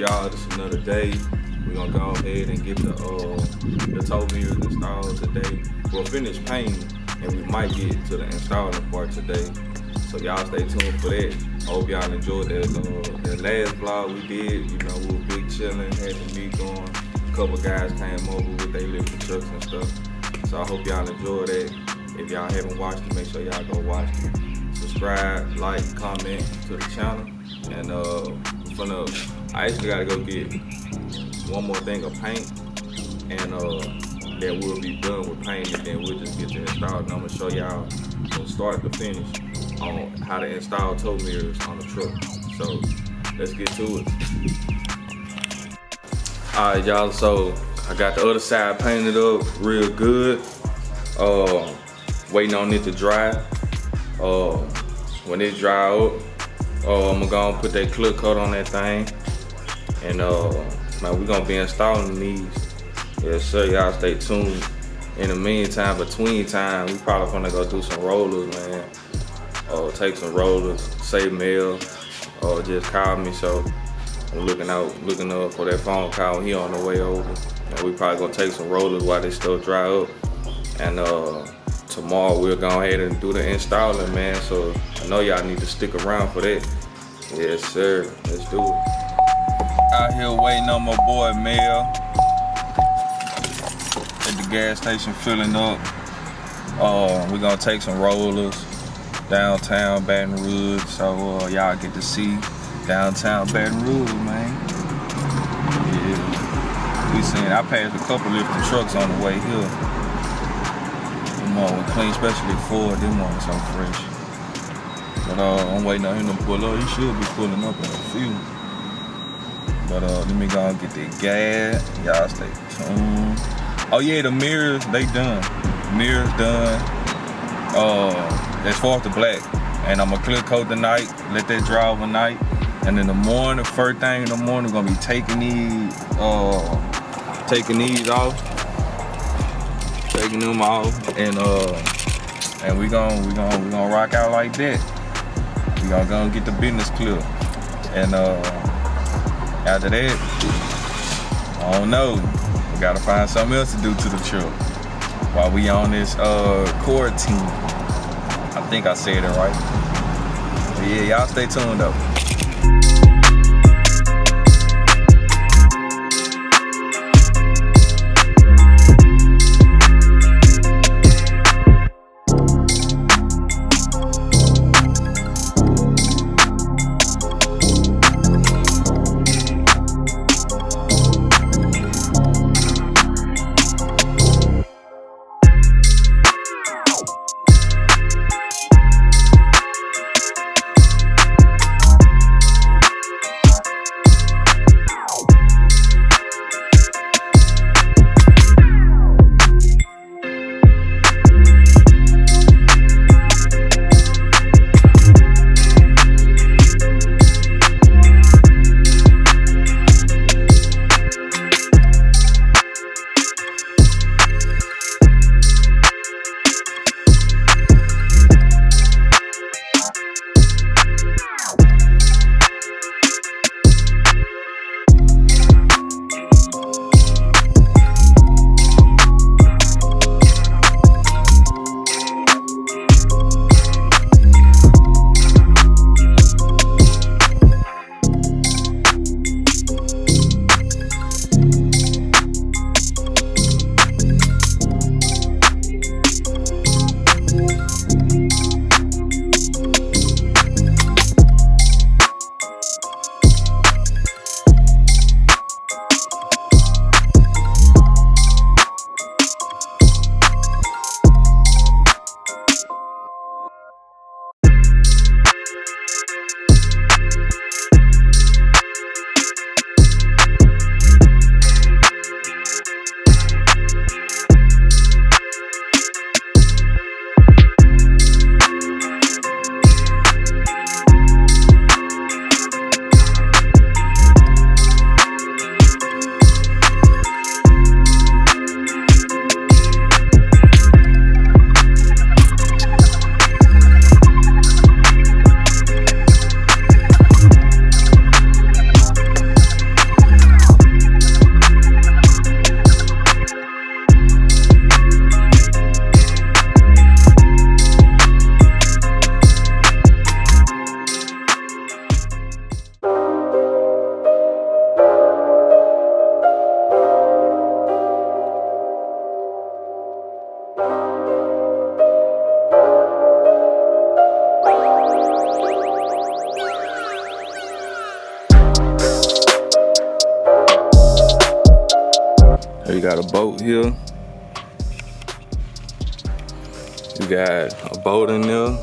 y'all? This is another day. We're gonna go ahead and get the toe mirrors installed today. We'll finish painting and we might get to the installing part today. So y'all stay tuned for that. I hope y'all enjoyed that last vlog we did. You know, we were big chilling, had the meet going. A couple guys came over with their lifting trucks and stuff. So I hope y'all enjoyed that. If y'all haven't watched it, make sure y'all go watch it. Subscribe, like, comment to the channel. And I actually gotta go get one more thing of paint, and then we'll be done with painting, and then we'll just get to install. And I'm gonna show y'all from start to finish on how to install tow mirrors on the truck. So let's get to it. Alright y'all, so I got the other side painted up real good. Waiting on it to dry. When it dry up, I'm gonna go and put that clear coat on that thing. And man, we're gonna be installing these. Yes sir, y'all stay tuned. In the meantime, between time, we probably gonna go do some rollers, man. Take some rollers, say mail, or just call me. So I'm looking up for that phone call. He on the way over. And we probably gonna take some rollers while they still dry up. And tomorrow we'll go ahead and do the installing, man. So I know y'all need to stick around for that. Yes sir, let's do it. Out here waiting on my boy Mel at the gas station filling up. We're gonna take some rollers downtown Baton Rouge, so y'all get to see downtown Baton Rouge, man. Yeah, I passed a couple lifting trucks on the way here. Them all clean, especially Ford. Them ones so fresh. But I'm waiting on him to pull up. He should be pulling up in a few. But let me go and get the gas. Y'all stay tuned. Oh yeah, the mirrors, they done. Mirrors done. As far as the black. And I'm gonna clear coat tonight, let that dry overnight. And in the morning, first thing in the morning, we're gonna be taking these off. Taking them off. And we gonna rock out like that. We gonna go and get the business clear. And after that, I don't know. We gotta find something else to do to the truck while we on this quarantine. I think I said it right. But yeah, y'all stay tuned though. got a bolt here. You got a bolt in there.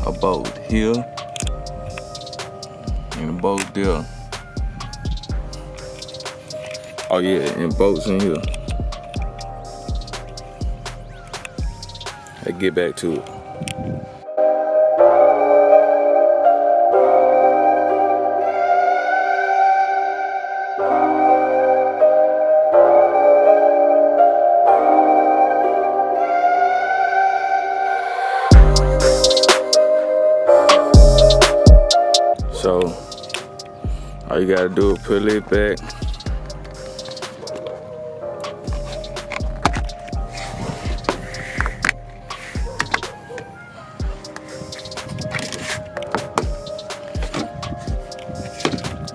A bolt here. And a bolt there. Oh yeah, and bolts in here. Let's get back to it. So, all you gotta do is pull it back.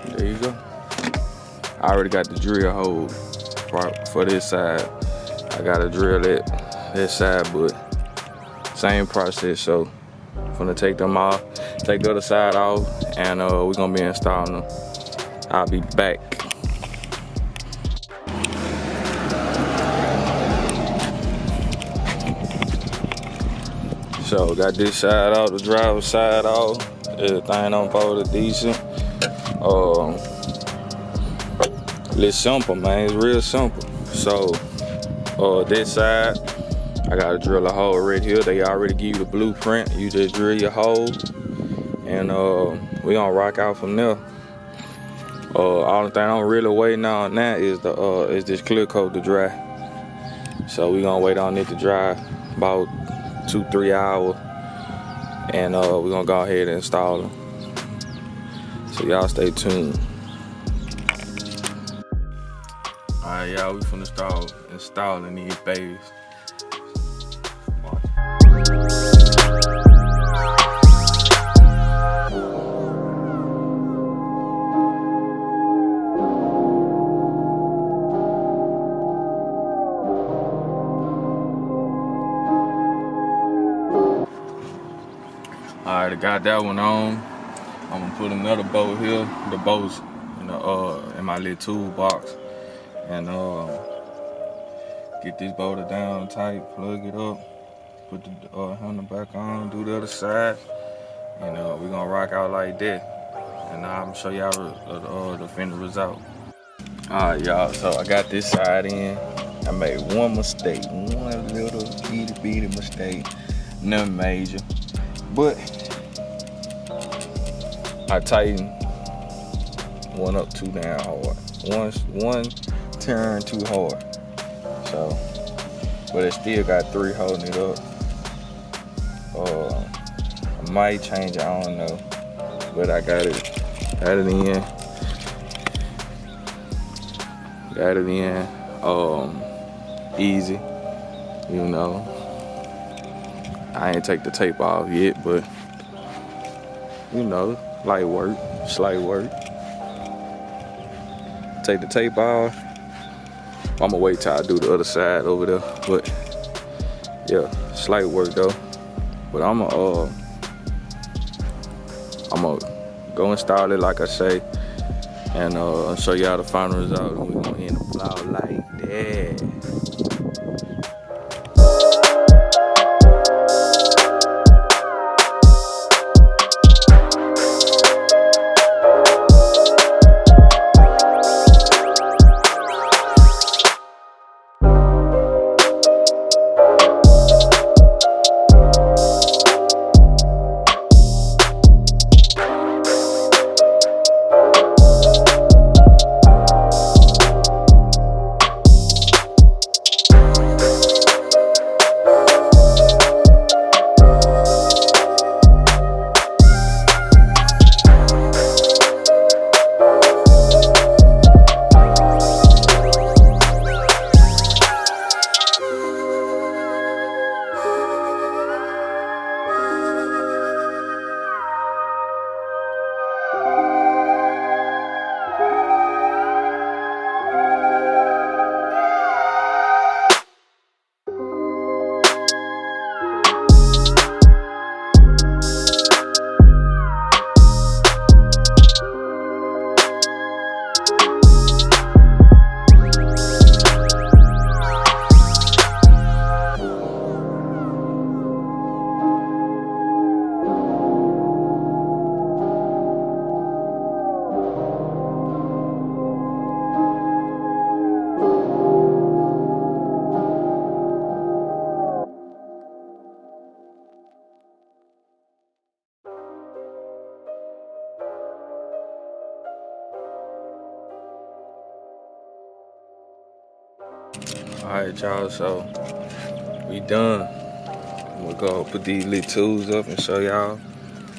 There you go. I already got the drill hole for this side. I gotta drill that side, but same process. So I'm gonna take them off, take the other side off, and we're gonna be installing them. I'll be back. So got this side off, the driver's side off. Everything unfolded decent. It's simple, man. It's real simple. So this side, I gotta drill a hole right here. They already give you the blueprint. You just drill your hole, and we gonna rock out from there. All the thing I'm really waiting on now is this clear coat to dry. So we gonna wait on it to dry about 2-3 hours, and we're gonna go ahead and install them. So y'all stay tuned. Alright, y'all, we finna start installing these babies. Alright, I got that one on. I'm gonna put another bolt here. The bolts in my little toolbox, and get this bolted down tight, plug it up, put the handle back on, do the other side, and we're gonna rock out like that. And I'm gonna show y'all the finished result. Alright, y'all, so I got this side in. I made one mistake, one little itty bitty mistake, nothing major, but I tightened one up too damn hard. One turn too hard. So, but it still got 3 holding it up. I might change it, I don't know. But I got it in. Got it in. Easy. You know. I ain't take the tape off yet, but you know, light work, slight work. Take the tape off. I'm gonna wait till I do the other side over there, but yeah, slight work though. But I'm gonna go install it like I say, and show y'all the final result. And we're gonna end the vlog like that. Alright, y'all, so we done. We'll go put these little tools up and show y'all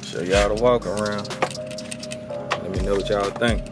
the walk around. Let me know what y'all think.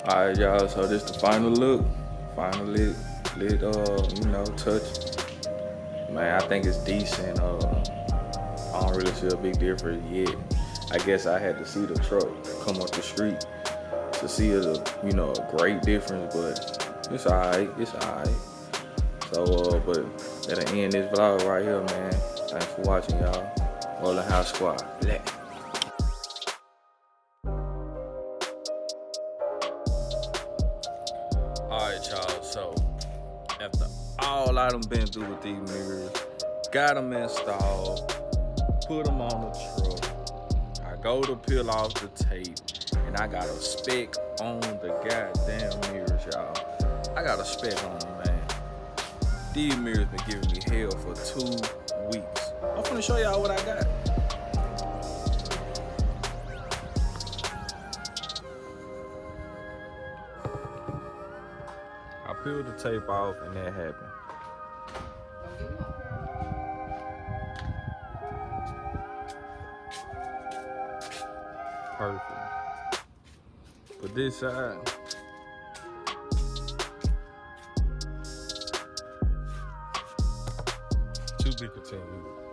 Alright, y'all, so this the final look. Final lit, touch. Man, I think it's decent. I don't really see a big difference yet. I guess I had to see the truck come up the street to see a great difference, but it's alright. So, but that'll end this vlog right here, man. Thanks for watching, y'all. Rolling House Squad. Black. Alright, y'all, so after all I done been through with these mirrors, got them installed, put them on the truck, I go to peel off the tape, and I got a speck on the goddamn mirrors, y'all. I got a speck on them, man. These mirrors been giving me hell for 2 weeks. I'm finna show y'all what I got. I peeled the tape off and that happened. Perfect. But this side, to be continued.